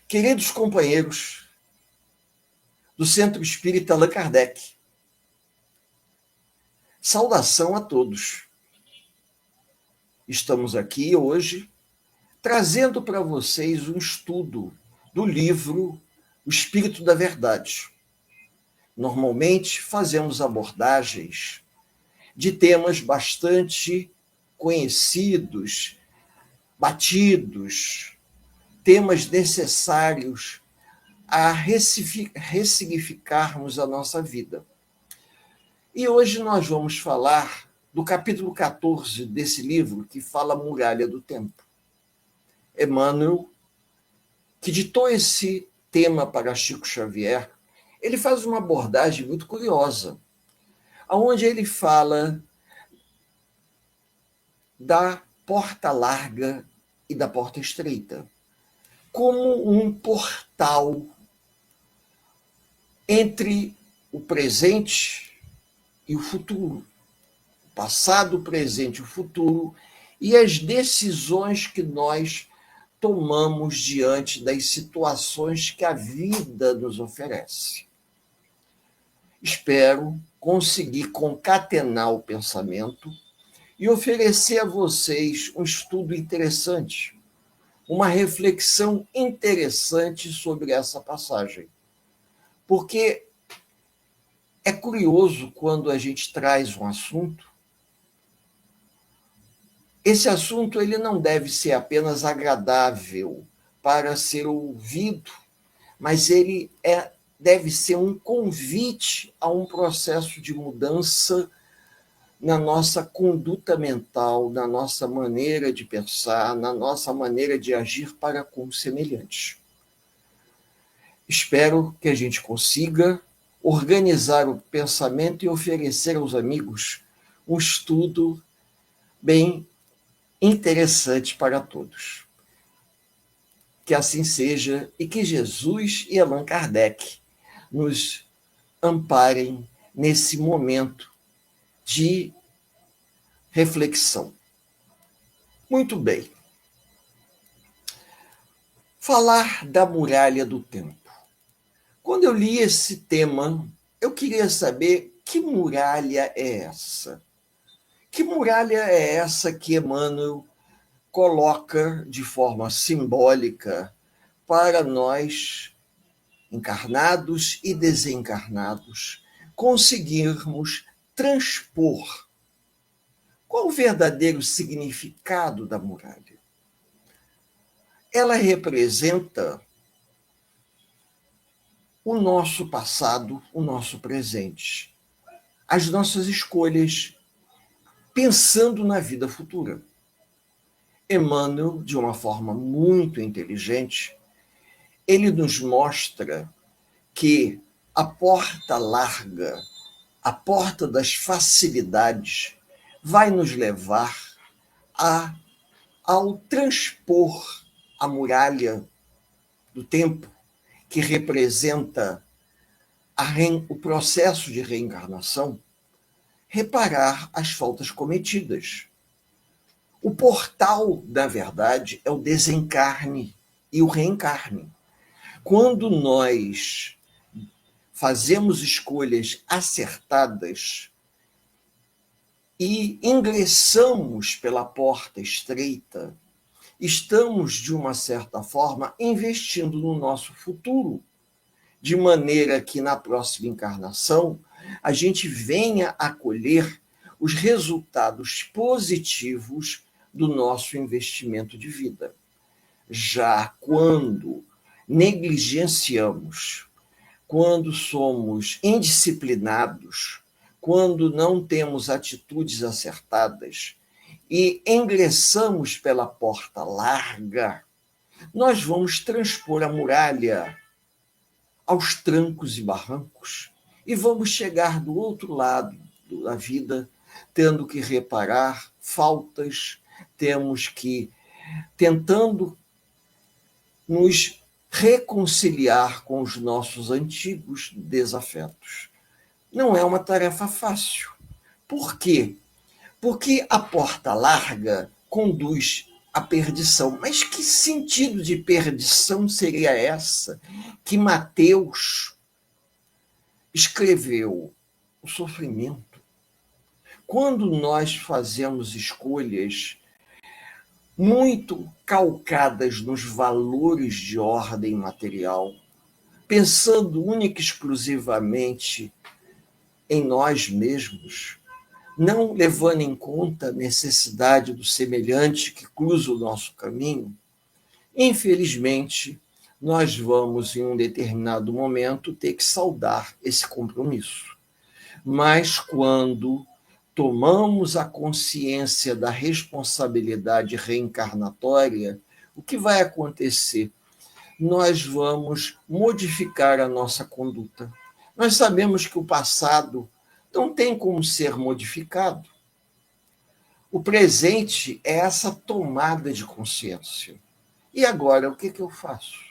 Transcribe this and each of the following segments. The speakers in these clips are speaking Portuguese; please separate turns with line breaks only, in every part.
Queridos companheiros do Centro Espírita Allan Kardec, saudação a todos. Estamos aqui hoje trazendo para vocês um estudo do livro O Espírito da Verdade. Normalmente fazemos abordagens de temas bastante conhecidos, batidos, temas necessários a ressignificarmos a nossa vida. E hoje nós vamos falar do capítulo 14 desse livro, que fala a Muralha do Tempo. Emmanuel, que ditou esse tema para Chico Xavier, ele faz uma abordagem muito curiosa, onde ele fala da porta larga e da porta estreita, como um portal entre o presente e o futuro, o passado, o presente e o futuro, e as decisões que nós tomamos diante das situações que a vida nos oferece. Espero conseguir concatenar o pensamento e oferecer a vocês um estudo interessante, uma reflexão interessante sobre essa passagem. Porque é curioso quando a gente traz um assunto, esse assunto ele não deve ser apenas agradável para ser ouvido, mas ele deve ser um convite a um processo de mudança na nossa conduta mental, na nossa maneira de pensar, na nossa maneira de agir para com os semelhantes. Espero que a gente consiga organizar o pensamento e oferecer aos amigos um estudo bem interessante para todos. Que assim seja e que Jesus e Allan Kardec nos amparem nesse momento de reflexão. Muito bem. Falar da muralha do tempo. Quando eu li esse tema, eu queria saber que muralha é essa? Que muralha é essa que Emmanuel coloca de forma simbólica para nós, encarnados e desencarnados, conseguirmos transpor? Qual o verdadeiro significado da muralha? Ela representa o nosso passado, o nosso presente, as nossas escolhas, pensando na vida futura. Emmanuel, de uma forma muito inteligente, ele nos mostra que a porta larga, a porta das facilidades, vai nos levar ao transpor a muralha do tempo, que representa o processo de reencarnação, reparar as faltas cometidas. O portal da verdade é o desencarne e o reencarne. Quando nós fazemos escolhas acertadas e ingressamos pela porta estreita, estamos, de uma certa forma, investindo no nosso futuro, de maneira que, na próxima encarnação, a gente venha a colher os resultados positivos do nosso investimento de vida. Já quando negligenciamos, quando somos indisciplinados, quando não temos atitudes acertadas e ingressamos pela porta larga, nós vamos transpor a muralha aos trancos e barrancos e vamos chegar do outro lado da vida tendo que reparar faltas, tentando nos reconciliar com os nossos antigos desafetos. Não é uma tarefa fácil. Por quê? Porque a porta larga conduz a perdição. Mas que sentido de perdição seria essa que Mateus escreveu? O sofrimento. Quando nós fazemos escolhas muito calcadas nos valores de ordem material, pensando única e exclusivamente em nós mesmos, não levando em conta a necessidade do semelhante que cruza o nosso caminho, infelizmente, nós vamos, em um determinado momento, ter que saldar esse compromisso. Mas quando tomamos a consciência da responsabilidade reencarnatória, o que vai acontecer? Nós vamos modificar a nossa conduta. Nós sabemos que o passado não tem como ser modificado. O presente é essa tomada de consciência. E agora, o que eu faço?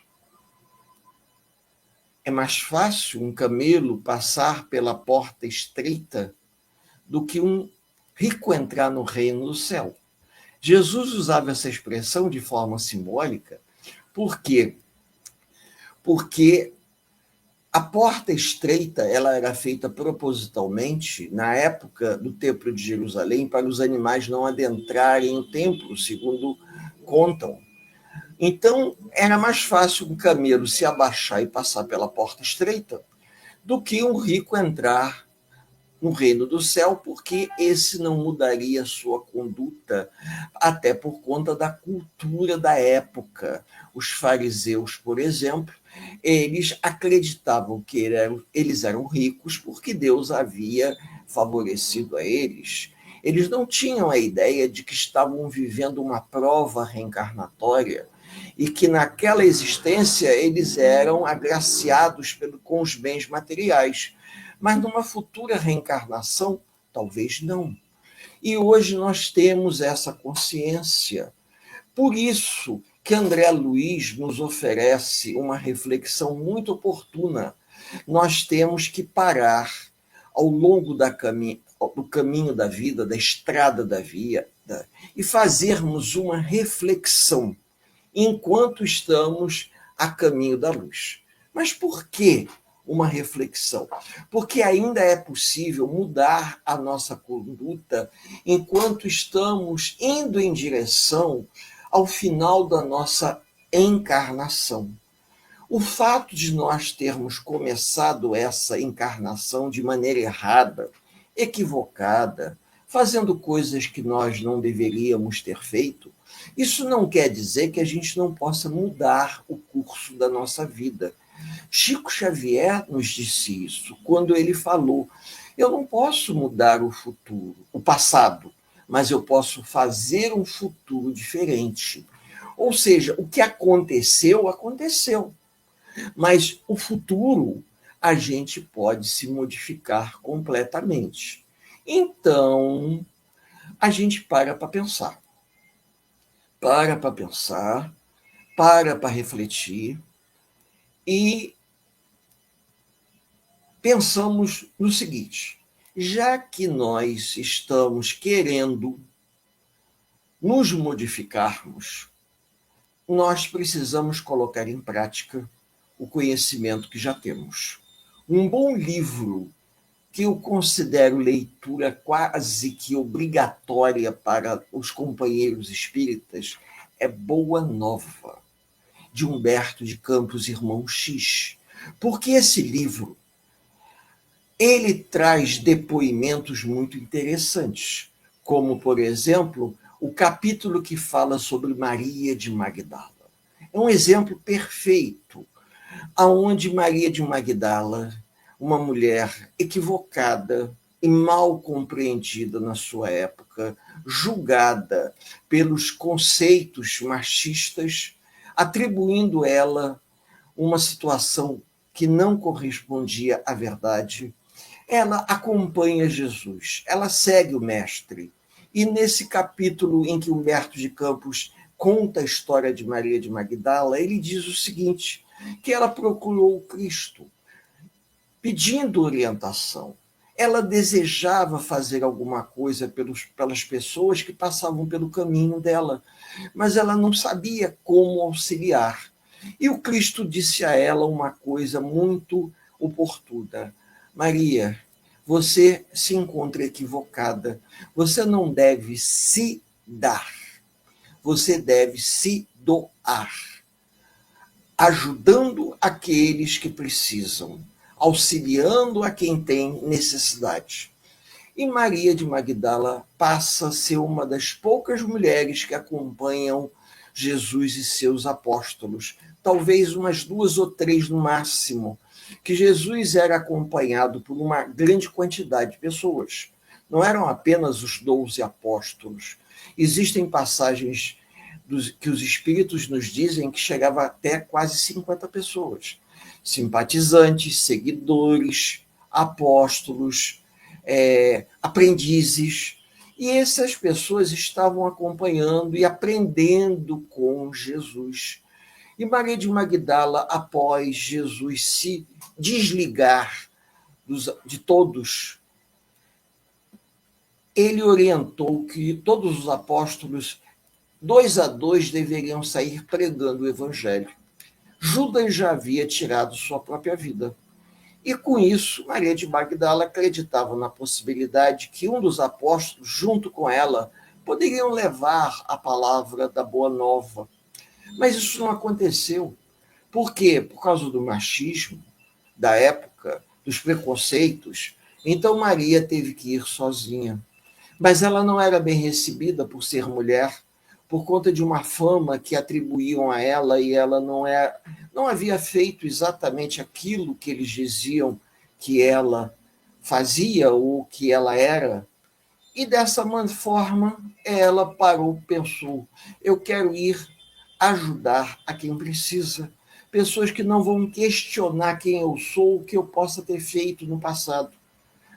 É mais fácil um camelo passar pela porta estreita do que um rico entrar no reino do céu. Jesus usava essa expressão de forma simbólica, por quê? Porque a porta estreita ela era feita propositalmente na época do Templo de Jerusalém para os animais não adentrarem o templo, segundo contam. Então, era mais fácil um camelo se abaixar e passar pela porta estreita do que um rico entrar no reino do céu, porque esse não mudaria a sua conduta, até por conta da cultura da época. Os fariseus, por exemplo, eles acreditavam que eles eram ricos porque Deus havia favorecido a eles. Eles não tinham a ideia de que estavam vivendo uma prova reencarnatória e que naquela existência eles eram agraciados com os bens materiais. Mas numa futura reencarnação, talvez não. E hoje nós temos essa consciência. Por isso que André Luiz nos oferece uma reflexão muito oportuna. Nós temos que parar ao longo do caminho da vida, da estrada da vida, e fazermos uma reflexão enquanto estamos a caminho da luz. Mas por que uma reflexão? Porque ainda é possível mudar a nossa conduta enquanto estamos indo em direção ao final da nossa encarnação. O fato de nós termos começado essa encarnação de maneira errada, equivocada, fazendo coisas que nós não deveríamos ter feito, isso não quer dizer que a gente não possa mudar o curso da nossa vida. Chico Xavier nos disse isso quando ele falou: eu não posso mudar o futuro, o passado, mas eu posso fazer um futuro diferente. Ou seja, o que aconteceu, aconteceu. Mas o futuro, a gente pode se modificar completamente. Então, a gente para pensar. Para pensar, para refletir e pensamos no seguinte: já que nós estamos querendo nos modificarmos, nós precisamos colocar em prática o conhecimento que já temos. Um bom livro que eu considero leitura quase que obrigatória para os companheiros espíritas é Boa Nova, de Humberto de Campos, Irmão X. Porque esse livro, ele traz depoimentos muito interessantes, como, por exemplo, o capítulo que fala sobre Maria de Magdala. É um exemplo perfeito, aonde Maria de Magdala, uma mulher equivocada e mal compreendida na sua época, julgada pelos conceitos machistas, atribuindo ela uma situação que não correspondia à verdade, ela acompanha Jesus, ela segue o mestre. E nesse capítulo em que Humberto de Campos conta a história de Maria de Magdala, ele diz o seguinte, que ela procurou o Cristo, pedindo orientação. Ela desejava fazer alguma coisa pelas pessoas que passavam pelo caminho dela, mas ela não sabia como auxiliar. E o Cristo disse a ela uma coisa muito oportuna: Maria, você se encontra equivocada. Você não deve se dar, você deve se doar, ajudando aqueles que precisam, auxiliando a quem tem necessidade. E Maria de Magdala passa a ser uma das poucas mulheres que acompanham Jesus e seus apóstolos, talvez umas 2 ou 3 no máximo, que Jesus era acompanhado por uma grande quantidade de pessoas. Não eram apenas os 12 apóstolos. Existem passagens que os espíritos nos dizem que chegava até quase 50 pessoas. Simpatizantes, seguidores, apóstolos, aprendizes. E essas pessoas estavam acompanhando e aprendendo com Jesus. E Maria de Magdala, após Jesus se desligar de todos, ele orientou que todos os apóstolos, 2 a 2, deveriam sair pregando o evangelho. Judas já havia tirado sua própria vida. E com isso, Maria de Magdala acreditava na possibilidade que um dos apóstolos, junto com ela, poderiam levar a palavra da Boa Nova. Mas isso não aconteceu. Por quê? Por causa do machismo da época, dos preconceitos. Então Maria teve que ir sozinha. Mas ela não era bem recebida por ser mulher, por conta de uma fama que atribuíam a ela, e ela não havia feito exatamente aquilo que eles diziam que ela fazia ou que ela era. E dessa forma, ela parou, pensou: eu quero ir ajudar a quem precisa. Pessoas que não vão questionar quem eu sou, o que eu possa ter feito no passado.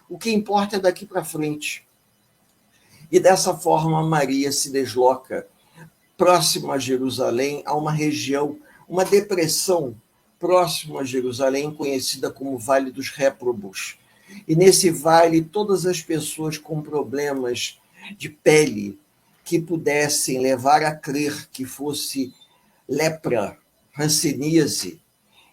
O que importa é daqui para frente. E dessa forma, Maria se desloca próximo a Jerusalém, a uma região, uma depressão próximo a Jerusalém, conhecida como Vale dos Réprobos. E nesse vale, todas as pessoas com problemas de pele que pudessem levar a crer que fosse lepra, hanseníase,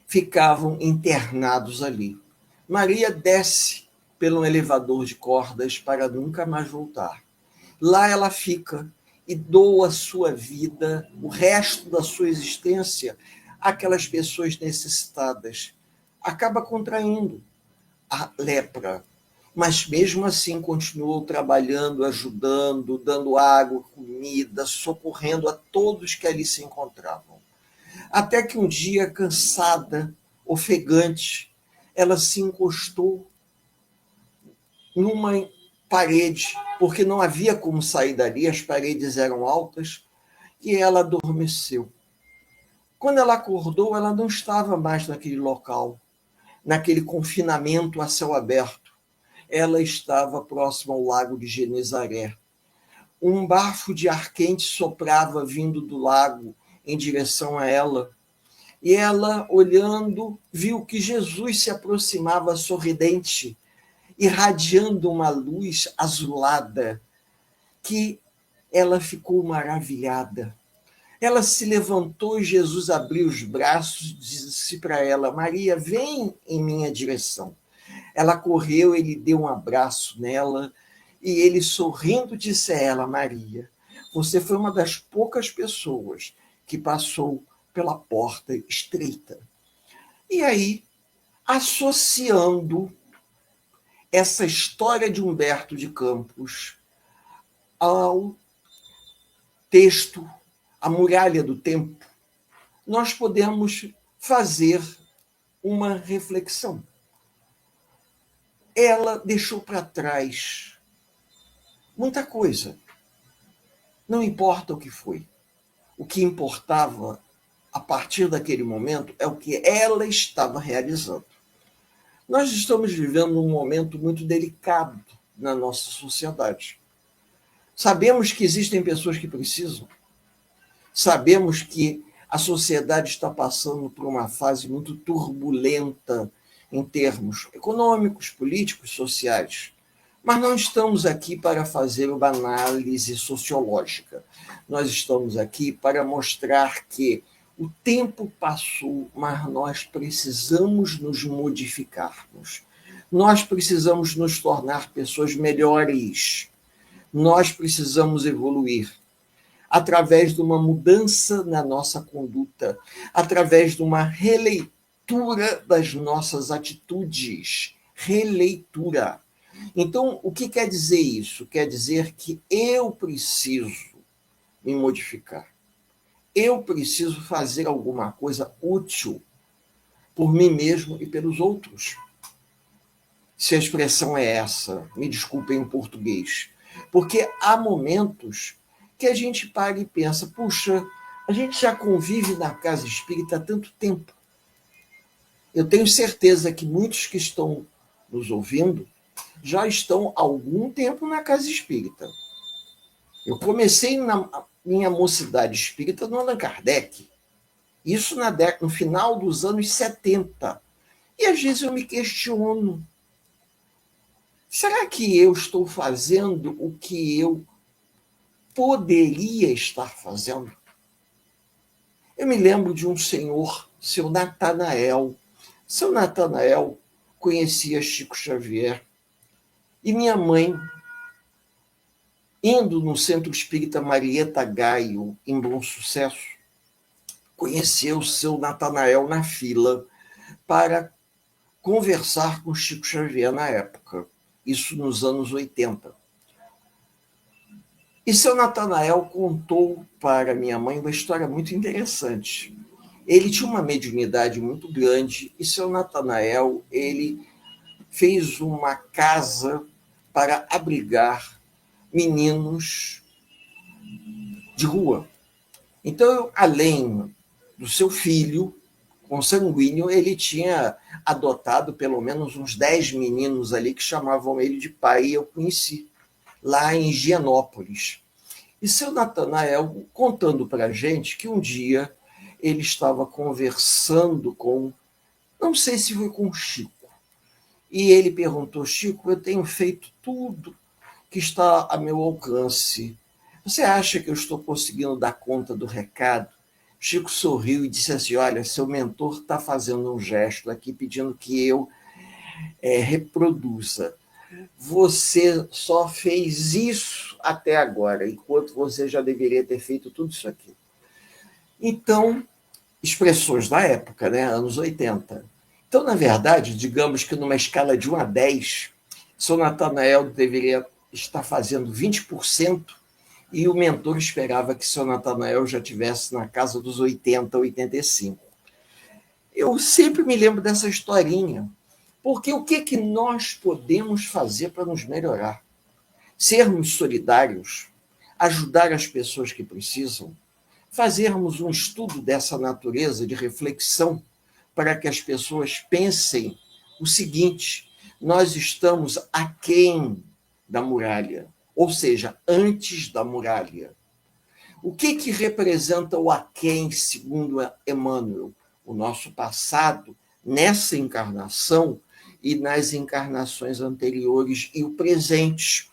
ficavam internados ali. Maria desce pelo elevador de cordas para nunca mais voltar. Lá ela fica e doa sua vida, o resto da sua existência, àquelas pessoas necessitadas. Acaba contraindo a lepra, mas mesmo assim continuou trabalhando, ajudando, dando água, comida, socorrendo a todos que ali se encontravam. Até que um dia, cansada, ofegante, ela se encostou numa parede, porque não havia como sair dali, as paredes eram altas, e ela adormeceu. Quando ela acordou, ela não estava mais naquele local, naquele confinamento a céu aberto. Ela estava próxima ao lago de Genezaré. Um bafo de ar quente soprava vindo do lago em direção a ela. E ela, olhando, viu que Jesus se aproximava sorridente, irradiando uma luz azulada, que ela ficou maravilhada. Ela se levantou e Jesus abriu os braços e disse para ela: Maria, vem em minha direção. Ela correu, ele deu um abraço nela e ele, sorrindo, disse a ela: Maria, você foi uma das poucas pessoas que passou pela porta estreita. E aí, associando essa história de Humberto de Campos ao texto A Muralha do Tempo, nós podemos fazer uma reflexão. Ela deixou para trás muita coisa. Não importa o que foi. O que importava, a partir daquele momento, é o que ela estava realizando. Nós estamos vivendo um momento muito delicado na nossa sociedade. Sabemos que existem pessoas que precisam. Sabemos que a sociedade está passando por uma fase muito turbulenta em termos econômicos, políticos, sociais. Mas não estamos aqui para fazer uma análise sociológica. Nós estamos aqui para mostrar que o tempo passou, mas nós precisamos nos modificarmos. Nós precisamos nos tornar pessoas melhores. Nós precisamos evoluir através de uma mudança na nossa conduta, através de uma releitura das nossas atitudes. Releitura. Então, o que quer dizer isso? Quer dizer que eu preciso me modificar. Eu preciso fazer alguma coisa útil por mim mesmo e pelos outros. Se a expressão é essa, me desculpem o português. Porque há momentos que a gente para e pensa, puxa, a gente já convive na casa espírita há tanto tempo. Eu tenho certeza que muitos que estão nos ouvindo já estão há algum tempo na casa espírita. Eu comecei na minha mocidade espírita no Allan Kardec. Isso no final dos anos 70. E às vezes eu me questiono, será que eu estou fazendo o que eu poderia estar fazendo? Eu me lembro de um senhor, seu Natanael. Seu Natanael conhecia Chico Xavier. E minha mãe, indo no Centro Espírita Marieta Gaio, em Bom Sucesso, conheceu seu Natanael na fila para conversar com Chico Xavier na época, isso nos anos 80. E seu Natanael contou para minha mãe uma história muito interessante. Ele tinha uma mediunidade muito grande e seu Natanael, ele fez uma casa para abrigar meninos de rua. Então, além do seu filho consanguíneo, ele tinha adotado pelo menos uns 10 meninos ali que chamavam ele de pai, e eu conheci, lá em Higienópolis. E seu Natanael contando para a gente que um dia ele estava conversando com, não sei se foi com o Chico, e ele perguntou, Chico, eu tenho feito tudo que está a meu alcance. Você acha que eu estou conseguindo dar conta do recado? Chico sorriu e disse assim, olha, seu mentor está fazendo um gesto aqui pedindo que eu reproduza. Você só fez isso até agora, enquanto você já deveria ter feito tudo isso aqui. Então, expressões da época, né, anos 80. Então, na verdade, digamos que numa escala de 1 a 10, seu Natanael deveria estar fazendo 20%, e o mentor esperava que seu Natanael já estivesse na casa dos 80, 85. Eu sempre me lembro dessa historinha, porque o que nós podemos fazer para nos melhorar? Sermos solidários, ajudar as pessoas que precisam, fazermos um estudo dessa natureza de reflexão para que as pessoas pensem o seguinte, nós estamos aquém da muralha, ou seja, antes da muralha. O que representa o aquém, segundo Emmanuel? O nosso passado, nessa encarnação e nas encarnações anteriores, e o presente.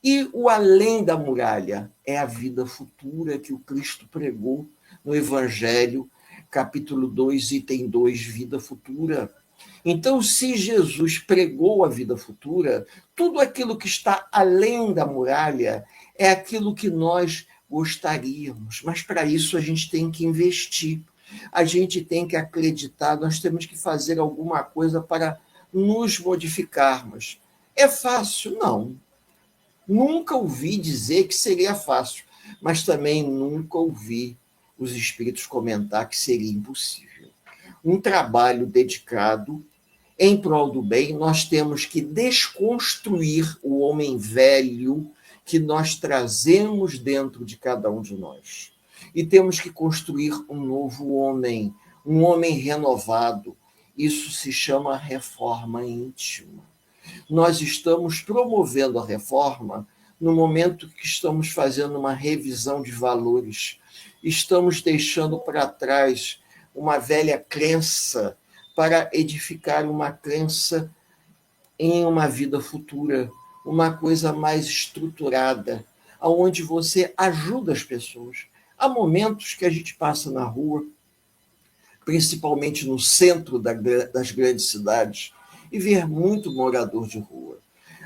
E o além da muralha é a vida futura que o Cristo pregou no Evangelho, capítulo 2, item 2, vida futura. Então, se Jesus pregou a vida futura, tudo aquilo que está além da muralha é aquilo que nós gostaríamos. Mas, para isso, a gente tem que investir. A gente tem que acreditar, nós temos que fazer alguma coisa para nos modificarmos. É fácil? Não. Nunca ouvi dizer que seria fácil, mas também nunca ouvi os espíritos comentar que seria impossível. Um trabalho dedicado em prol do bem, nós temos que desconstruir o homem velho que nós trazemos dentro de cada um de nós. E temos que construir um novo homem, um homem renovado. Isso se chama reforma íntima. Nós estamos promovendo a reforma no momento que estamos fazendo uma revisão de valores. Estamos deixando para trás uma velha crença para edificar uma crença em uma vida futura, uma coisa mais estruturada, onde você ajuda as pessoas. Há momentos que a gente passa na rua, principalmente no centro das grandes cidades, e vê muito morador de rua.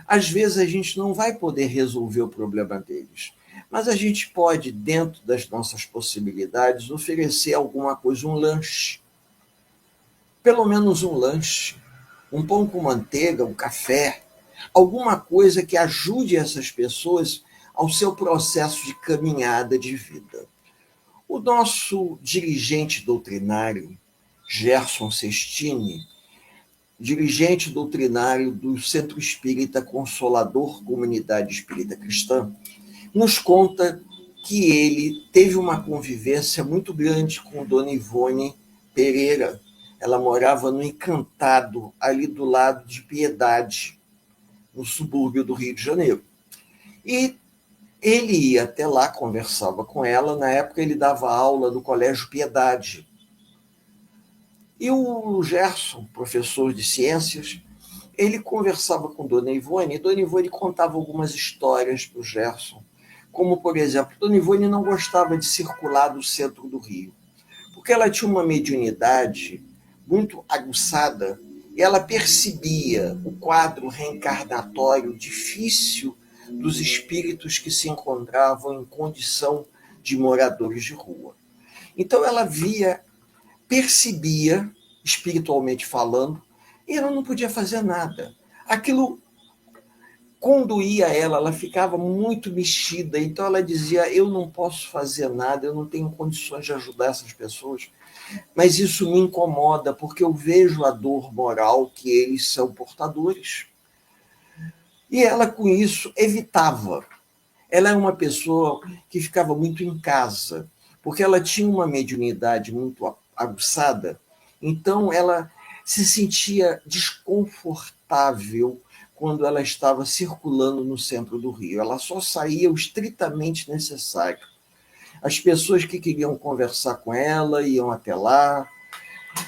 Às vezes a gente não vai poder resolver o problema deles, mas a gente pode, dentro das nossas possibilidades, oferecer alguma coisa, um lanche. Pelo menos um lanche, um pão com manteiga, um café, alguma coisa que ajude essas pessoas ao seu processo de caminhada de vida. O nosso dirigente doutrinário, Gerson Sestini, dirigente doutrinário do Centro Espírita Consolador Comunidade Espírita Cristã, nos conta que ele teve uma convivência muito grande com Dona Ivone Pereira. Ela morava no Encantado, ali do lado de Piedade, no subúrbio do Rio de Janeiro. E ele ia até lá, conversava com ela. Na época, ele dava aula no Colégio Piedade. E o Gerson, professor de ciências, ele conversava com Dona Ivone, e Dona Ivone contava algumas histórias para o Gerson, como, por exemplo, Dona Ivone não gostava de circular no centro do Rio, porque ela tinha uma mediunidade muito aguçada, e ela percebia o quadro reencarnatório difícil dos espíritos que se encontravam em condição de moradores de rua. Então ela percebia, espiritualmente falando, e ela não podia fazer nada. Aquilo conduía ela ficava muito mexida, então ela dizia, eu não posso fazer nada, eu não tenho condições de ajudar essas pessoas, mas isso me incomoda, porque eu vejo a dor moral que eles são portadores. E ela, com isso, evitava. Ela é uma pessoa que ficava muito em casa, porque ela tinha uma mediunidade muito aguçada, então ela se sentia desconfortável quando ela estava circulando no centro do Rio. Ela só saía o estritamente necessário. As pessoas que queriam conversar com ela iam até lá.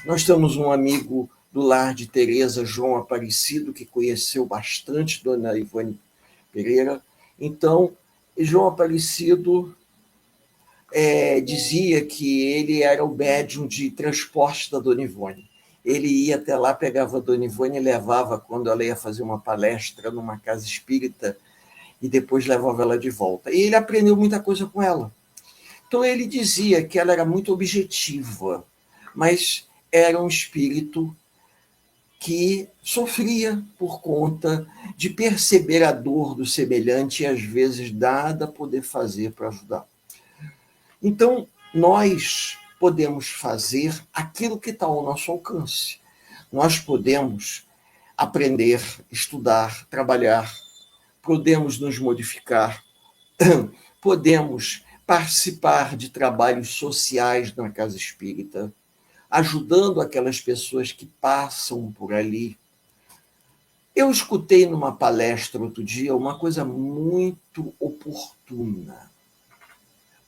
Nós temos um amigo do lar de Tereza, João Aparecido, que conheceu bastante Dona Ivone Pereira. Então, João Aparecido dizia que ele era o médium de transporte da Dona Ivone. Ele ia até lá, pegava a Dona Ivone e levava quando ela ia fazer uma palestra numa casa espírita, e depois levava ela de volta. E ele aprendeu muita coisa com ela. Então ele dizia que ela era muito objetiva, mas era um espírito que sofria por conta de perceber a dor do semelhante e às vezes nada poder fazer para ajudar. Então, nós podemos fazer aquilo que está ao nosso alcance. Nós podemos aprender, estudar, trabalhar, podemos nos modificar, podemos participar de trabalhos sociais na casa espírita, ajudando aquelas pessoas que passam por ali. Eu escutei numa palestra outro dia uma coisa muito oportuna.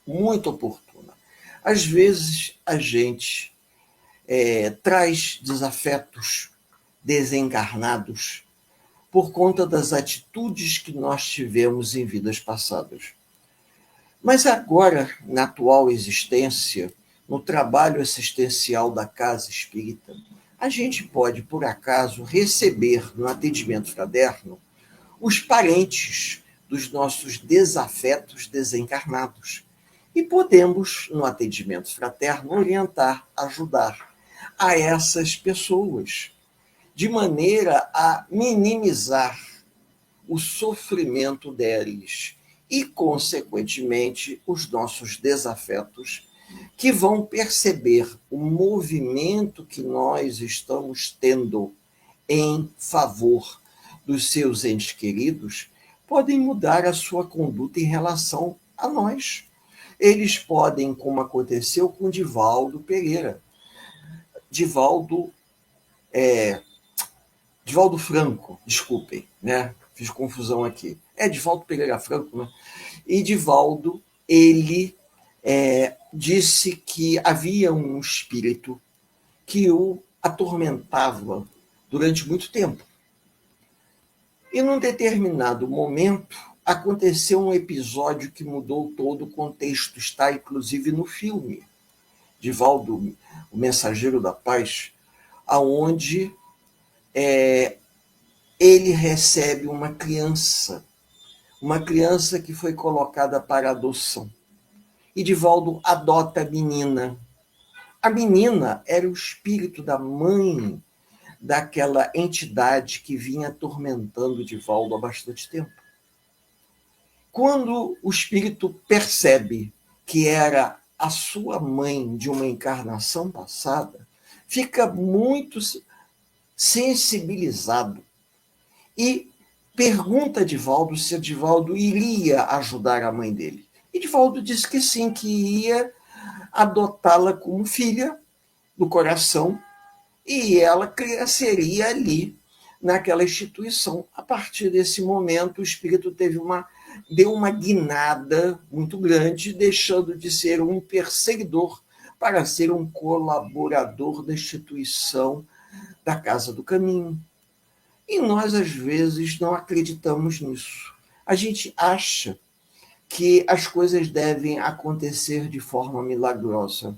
Muito oportuna. Às vezes, a gente traz desafetos desencarnados por conta das atitudes que nós tivemos em vidas passadas. Mas agora, na atual existência, no trabalho assistencial da casa espírita, a gente pode, por acaso, receber no atendimento fraterno os parentes dos nossos desafetos desencarnados. E podemos, no atendimento fraterno, orientar, ajudar a essas pessoas, de maneira a minimizar o sofrimento deles e, consequentemente, os nossos desafetos, que vão perceber o movimento que nós estamos tendo em favor dos seus entes queridos, podem mudar a sua conduta em relação a nós. Eles podem, como aconteceu com Divaldo Pereira. Divaldo Franco, desculpem, né? Fiz confusão aqui. Divaldo Pereira Franco, né? E Divaldo, ele disse que havia um espírito que o atormentava durante muito tempo. E num determinado momento, aconteceu um episódio que mudou todo o contexto, está inclusive no filme, Divaldo, o Mensageiro da Paz, aonde ele recebe uma criança que foi colocada para adoção. E Divaldo adota a menina. A menina era o espírito da mãe daquela entidade que vinha atormentando Divaldo há bastante tempo. Quando o espírito percebe que era a sua mãe de uma encarnação passada, fica muito sensibilizado e pergunta a Divaldo se Divaldo iria ajudar a mãe dele. E Divaldo disse que sim, que ia adotá-la como filha do coração e ela cresceria ali naquela instituição. A partir desse momento, o espírito deu uma guinada muito grande, deixando de ser um perseguidor para ser um colaborador da instituição da Casa do Caminho. E nós, às vezes, não acreditamos nisso. A gente acha que as coisas devem acontecer de forma milagrosa.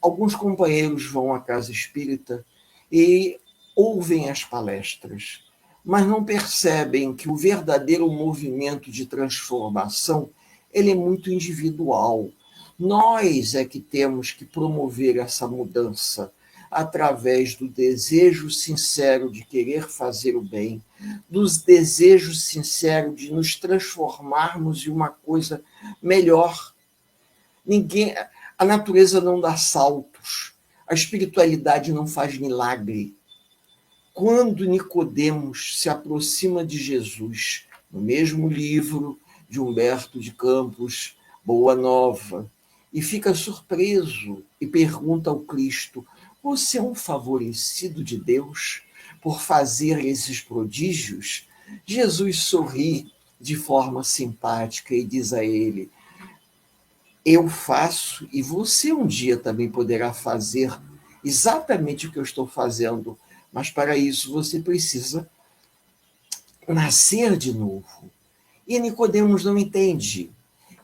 Alguns companheiros vão à casa espírita e ouvem as palestras, mas não percebem que o verdadeiro movimento de transformação ele é muito individual. Nós é que temos que promover essa mudança através do desejo sincero de querer fazer o bem, dos desejos sinceros de nos transformarmos em uma coisa melhor. A natureza não dá saltos, a espiritualidade não faz milagre. Quando Nicodemos se aproxima de Jesus, no mesmo livro de Humberto de Campos, Boa Nova, e fica surpreso e pergunta ao Cristo: você é um favorecido de Deus por fazer esses prodígios? Jesus sorri de forma simpática e diz a ele: eu faço e você um dia também poderá fazer exatamente o que eu estou fazendo, mas para isso você precisa nascer de novo. E Nicodemos não entende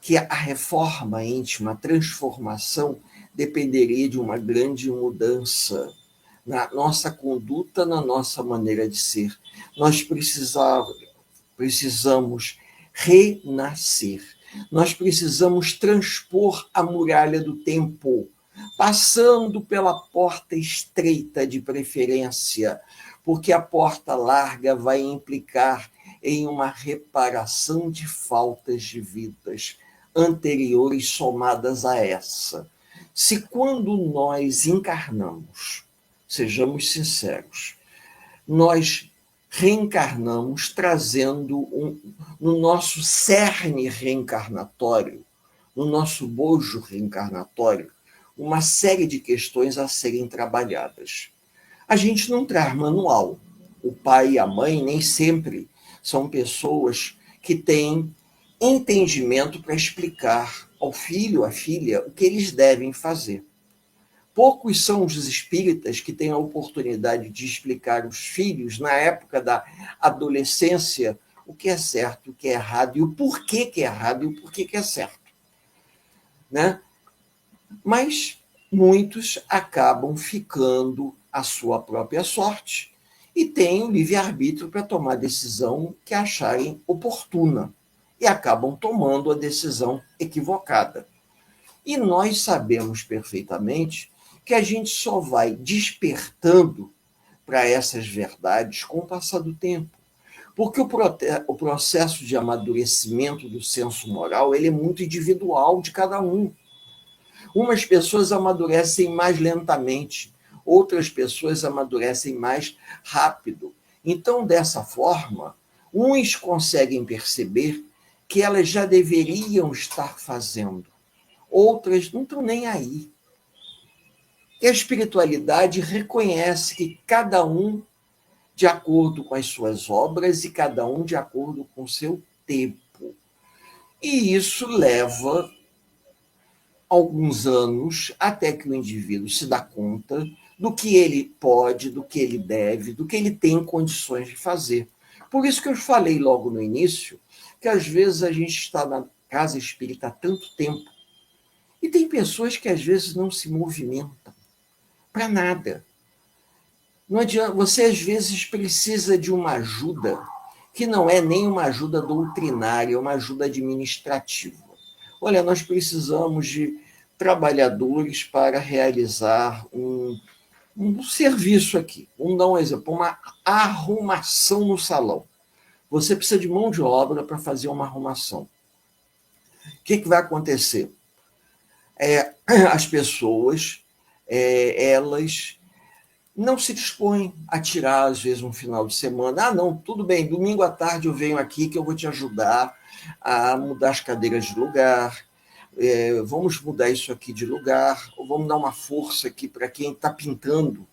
que a reforma íntima, a transformação, dependeria de uma grande mudança na nossa conduta, na nossa maneira de ser. Nós precisamos renascer. Nós precisamos transpor a muralha do tempo, passando pela porta estreita de preferência, porque a porta larga vai implicar em uma reparação de faltas de vidas anteriores somadas a essa. Se quando nós encarnamos, sejamos sinceros, nós reencarnamos trazendo no nosso cerne reencarnatório, no nosso bojo reencarnatório, uma série de questões a serem trabalhadas. A gente não traz manual. O pai e a mãe nem sempre são pessoas que têm entendimento para explicar ao filho, à filha, o que eles devem fazer. Poucos são os espíritas que têm a oportunidade de explicar aos filhos, na época da adolescência, o que é certo, o que é errado, e o porquê que é errado e o porquê que é certo. Né? Mas muitos acabam ficando à sua própria sorte e têm o livre-arbítrio para tomar a decisão que acharem oportuna e acabam tomando a decisão equivocada. E nós sabemos perfeitamente que a gente só vai despertando para essas verdades com o passar do tempo. Porque o processo de amadurecimento do senso moral ele é muito individual de cada um. Umas pessoas amadurecem mais lentamente, outras pessoas amadurecem mais rápido. Então, dessa forma, uns conseguem perceber que elas já deveriam estar fazendo, outras não estão nem aí. E a espiritualidade reconhece que cada um de acordo com as suas obras e cada um de acordo com o seu tempo. E isso leva alguns anos até que o indivíduo se dá conta do que ele pode, do que ele deve, do que ele tem condições de fazer. Por isso que eu falei logo no início que às vezes a gente está na casa espírita há tanto tempo e tem pessoas que às vezes não se movimentam para nada. Não adianta, você às vezes precisa de uma ajuda que não é nem uma ajuda doutrinária, é uma ajuda administrativa. Olha, nós precisamos de trabalhadores para realizar um serviço aqui. Vamos dar um exemplo, uma arrumação no salão. Você precisa de mão de obra para fazer uma arrumação. O que vai acontecer? As pessoas, elas não se dispõem a tirar, às vezes, um final de semana. Ah, não, tudo bem, domingo à tarde eu venho aqui que eu vou te ajudar a mudar as cadeiras de lugar, vamos mudar isso aqui de lugar, ou vamos dar uma força aqui para quem está pintando,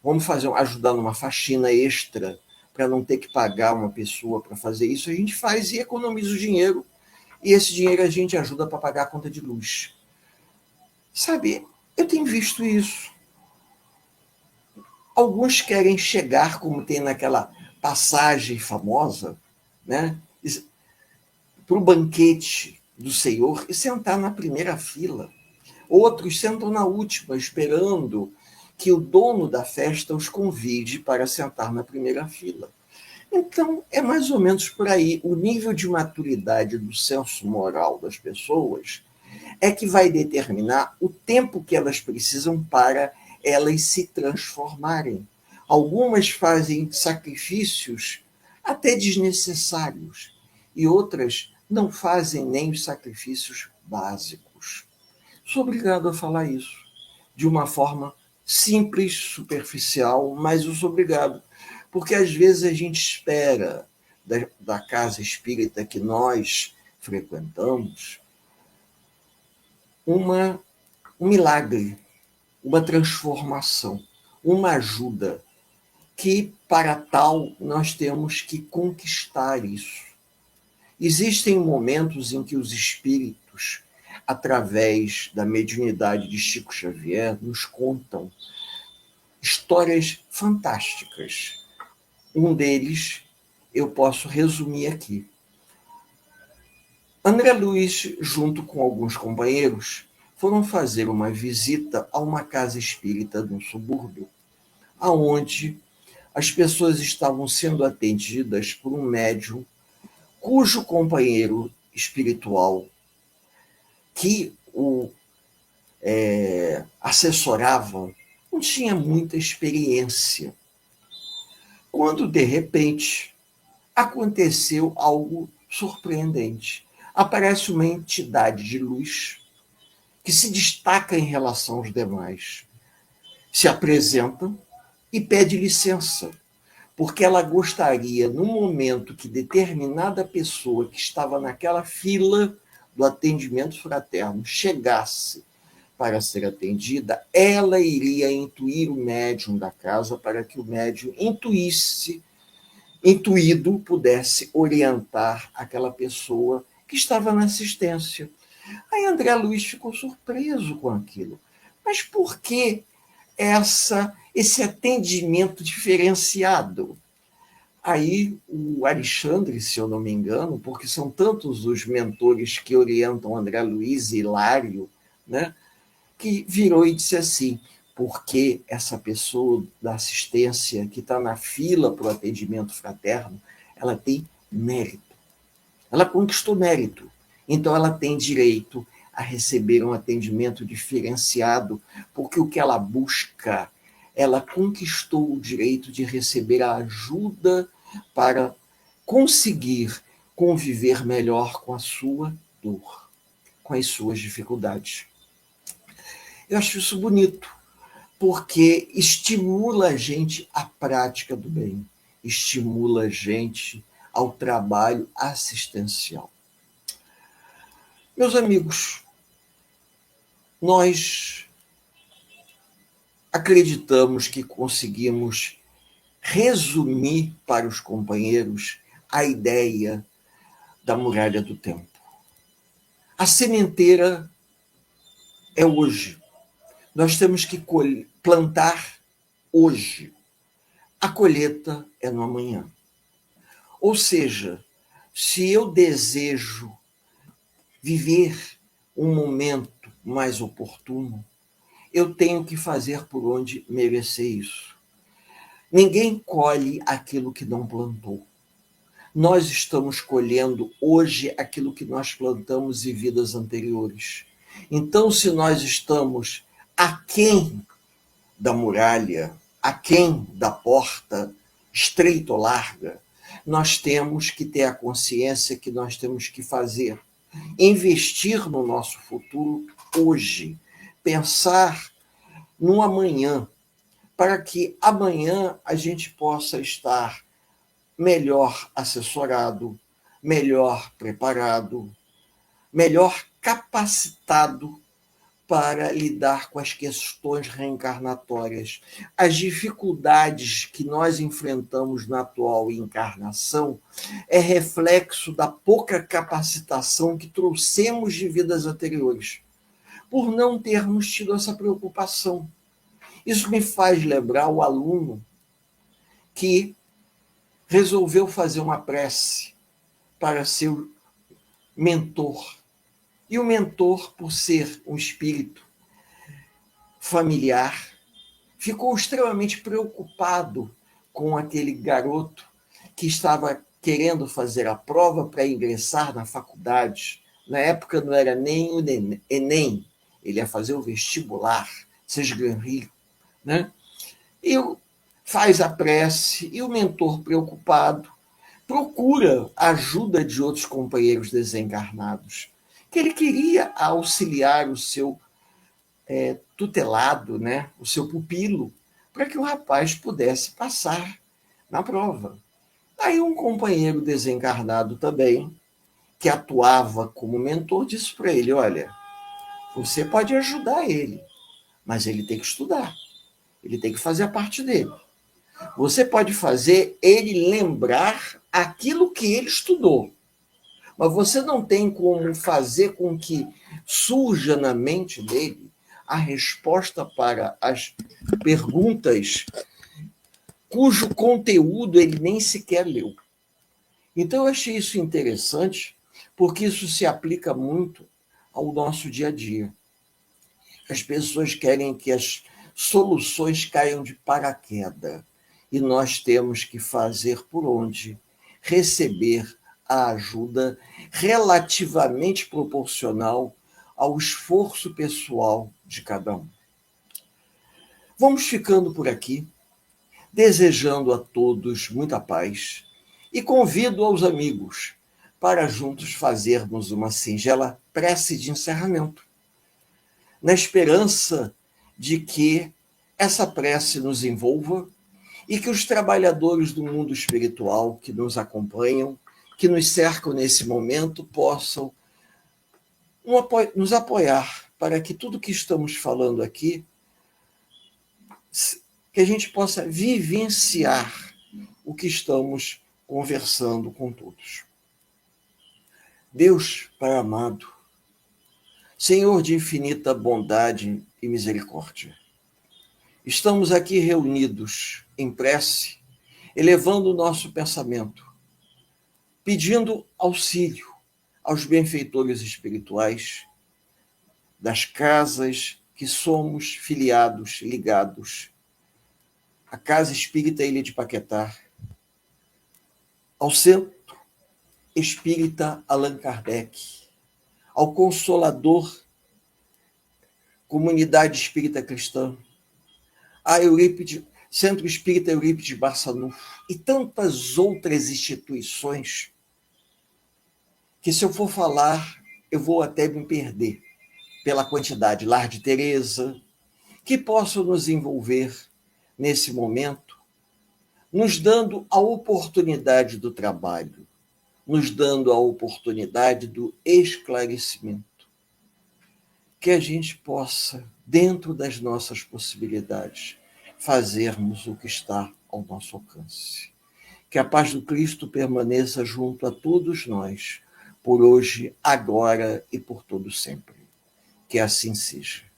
vamos ajudar numa faxina extra, para não ter que pagar uma pessoa para fazer isso. A gente faz e economiza o dinheiro, e esse dinheiro a gente ajuda para pagar a conta de luz. Sabe, eu tenho visto isso. Alguns querem chegar, como tem naquela passagem famosa, né, para o banquete do Senhor e sentar na primeira fila. Outros sentam na última, esperando que o dono da festa os convide para sentar na primeira fila. Então, é mais ou menos por aí. O nível de maturidade do senso moral das pessoas é que vai determinar o tempo que elas precisam para elas se transformarem. Algumas fazem sacrifícios até desnecessários e outras não fazem nem os sacrifícios básicos. Sou obrigado a falar isso de uma forma simples, superficial, mas eu sou obrigado, porque às vezes a gente espera da casa espírita que nós frequentamos um milagre, uma transformação, uma ajuda, que para tal nós temos que conquistar isso. Existem momentos em que os espíritos, através da mediunidade de Chico Xavier, nos contam histórias fantásticas. Um deles eu posso resumir aqui. André Luiz, junto com alguns companheiros, foram fazer uma visita a uma casa espírita no subúrbio, aonde as pessoas estavam sendo atendidas por um médium cujo companheiro espiritual que o assessorava não tinha muita experiência. Quando, de repente, aconteceu algo surpreendente. Aparece uma entidade de luz que se destaca em relação aos demais. Se apresenta e pede licença, porque ela gostaria, no momento que determinada pessoa que estava naquela fila do atendimento fraterno chegasse para ser atendida, ela iria intuir o médium da casa para que o médium intuído, pudesse orientar aquela pessoa que estava na assistência. Aí André Luiz ficou surpreso com aquilo. Mas por que esse atendimento diferenciado? Aí o Alexandre, se eu não me engano, porque são tantos os mentores que orientam André Luiz e Hilário, né, que virou e disse assim: porque essa pessoa da assistência que está na fila para o atendimento fraterno, ela tem mérito. Ela conquistou mérito. Então ela tem direito a receber um atendimento diferenciado, porque o que ela busca, ela conquistou o direito de receber a ajuda para conseguir conviver melhor com a sua dor, com as suas dificuldades. Eu acho isso bonito, porque estimula a gente à prática do bem, estimula a gente ao trabalho assistencial. Meus amigos, nós acreditamos que conseguimos resumir para os companheiros a ideia da muralha do tempo. A sementeira é hoje. Nós temos que plantar hoje. A colheita é no amanhã. Ou seja, se eu desejo viver um momento mais oportuno, eu tenho que fazer por onde merecer isso. Ninguém colhe aquilo que não plantou. Nós estamos colhendo hoje aquilo que nós plantamos em vidas anteriores. Então, se nós estamos aquém da muralha, aquém da porta, estreita ou larga, nós temos que ter a consciência que nós temos que fazer, investir no nosso futuro hoje, pensar no amanhã, para que amanhã a gente possa estar melhor assessorado, melhor preparado, melhor capacitado para lidar com as questões reencarnatórias. As dificuldades que nós enfrentamos na atual encarnação é reflexo da pouca capacitação que trouxemos de vidas anteriores, por não termos tido essa preocupação. Isso me faz lembrar o aluno que resolveu fazer uma prece para seu mentor. E o mentor, por ser um espírito familiar, ficou extremamente preocupado com aquele garoto que estava querendo fazer a prova para ingressar na faculdade. Na época não era nem o Enem, ele ia fazer o vestibular, seja Granrio, né? E faz a prece, e o mentor, preocupado, procura a ajuda de outros companheiros desencarnados, que ele queria auxiliar o seu tutelado, né, o seu pupilo, para que o rapaz pudesse passar na prova. Aí um companheiro desencarnado também, que atuava como mentor, disse para ele: olha, você pode ajudar ele, mas ele tem que estudar, ele tem que fazer a parte dele. Você pode fazer ele lembrar aquilo que ele estudou, mas você não tem como fazer com que surja na mente dele a resposta para as perguntas cujo conteúdo ele nem sequer leu. Então, eu achei isso interessante, porque isso se aplica muito ao nosso dia a dia. As pessoas querem que as soluções caiam de paraquedas, e nós temos que fazer por onde receber a ajuda relativamente proporcional ao esforço pessoal de cada um. Vamos ficando por aqui, desejando a todos muita paz, e convido aos amigos para juntos fazermos uma singela prece de encerramento, na esperança de que essa prece nos envolva e que os trabalhadores do mundo espiritual que nos acompanham, que nos cercam nesse momento, possam nos apoiar para que tudo que estamos falando aqui, que a gente possa vivenciar o que estamos conversando com todos. Deus, Pai amado, Senhor de infinita bondade e misericórdia, estamos aqui reunidos em prece, elevando o nosso pensamento, pedindo auxílio aos benfeitores espirituais das casas que somos filiados, ligados, à Casa Espírita Ilha de Paquetá, ao Centro Espírita Allan Kardec, ao Consolador Comunidade Espírita Cristã, a Centro Espírita Eurípides Barçanufo e tantas outras instituições que, se eu for falar, eu vou até me perder pela quantidade. Lar de Teresa, que possam nos envolver nesse momento, nos dando a oportunidade do trabalho, nos dando a oportunidade do esclarecimento, que a gente possa, dentro das nossas possibilidades, fazermos o que está ao nosso alcance. Que a paz do Cristo permaneça junto a todos nós, por hoje, agora e por todo sempre. Que assim seja.